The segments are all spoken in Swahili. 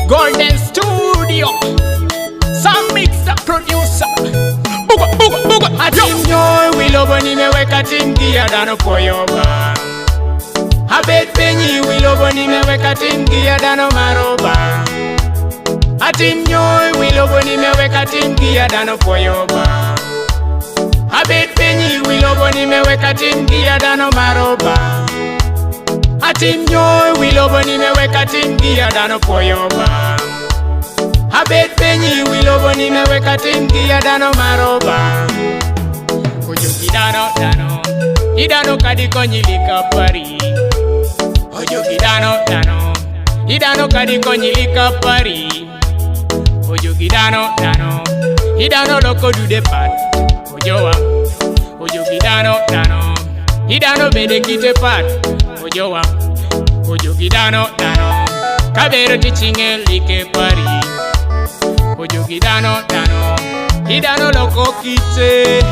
Golden Studio. Some mix the producer. Buga, buga, buga. Atinyo wilobo nimeweka tingia dano koyoba. Abet penyi wilobo nimeweka tingia dano maroba. Atinyo wilobo nimeweka tingia dano koyoba. Abet penyi wilobo nimeweka tingia dano maroba. Atinyo wilobo nimeweka tingia dano koyoba. Abet penyi wilobo nimeweka tingia dano maroba. Ojo kidano dano, idano kadiko nyilika pari. Ojo kidano dano, idano kadiko nyilika pari. Ojo kidano dano, idano loko dude pat. Ojowa, ojo kidano dano, idano bede kite pat. Ojowa, ojo kidano dano, kabero tichinge like pari. Ojo kidano dano, idano loko kite.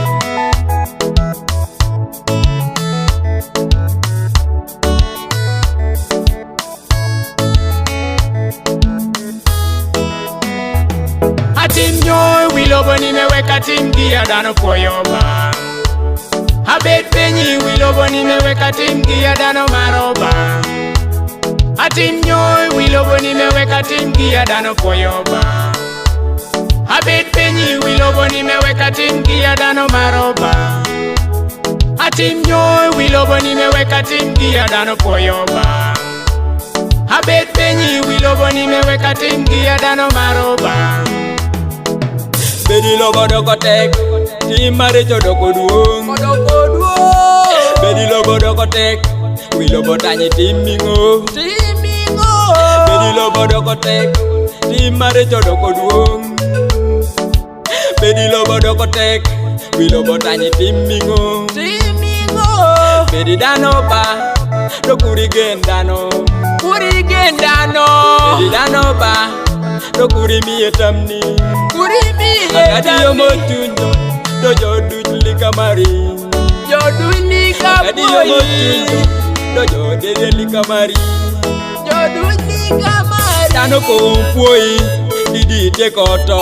Atinyo wilobo nimeweka tingia dano koyoba. Abet penyi wilobo nimeweka tingia dano maroba. Atinyo wilobo nimeweka tingia dano koyoba. Abet penyi wilobo nimeweka tingia dano maroba. Atinyo wilobo nimeweka tingia dano koyoba. Abet penyi wilobo nimeweka tingia dano maroba. Bedi lobo doko tek, timare chodoko duong. Bedi lobo doko tek, wilobo tanyi timingo. Bedi lobo doko tek, timare chodoko duong. Bedi lobo doko tek, wilobo tanyi timingo. Bedi dano ba, dokuri gendano. Bedi dano ba, dokuri mietamni. Akadiyo motunjo, dojo dujli kamari. Akadiyo motunjo, dojo dedeli kamari. Dano kompuoi, didi tekoto.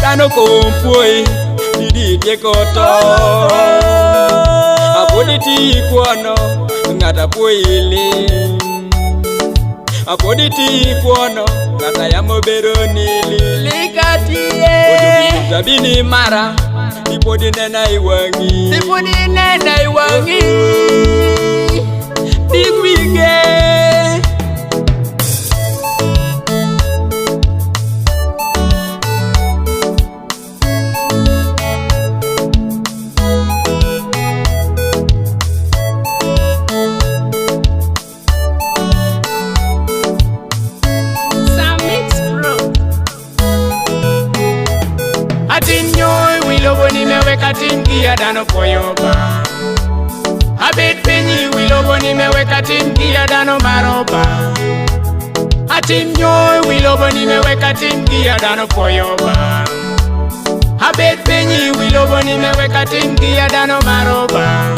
Dano kompuoi, didi tekoto. Apodi ti kuono, ngata puili. Apodi ti kuono, ngata yamo beronili. Ojo tabini mara, ipodi nena iwangi. Big wige. Atinyo wilobo nimeweka tingia dano koyoba. Abet penyi wilobo nimeweka tingia dano maroba. Atinyo wilobo nimeweka tingia dano koyoba. Abet penyi wilobo nimeweka tingia dano maroba.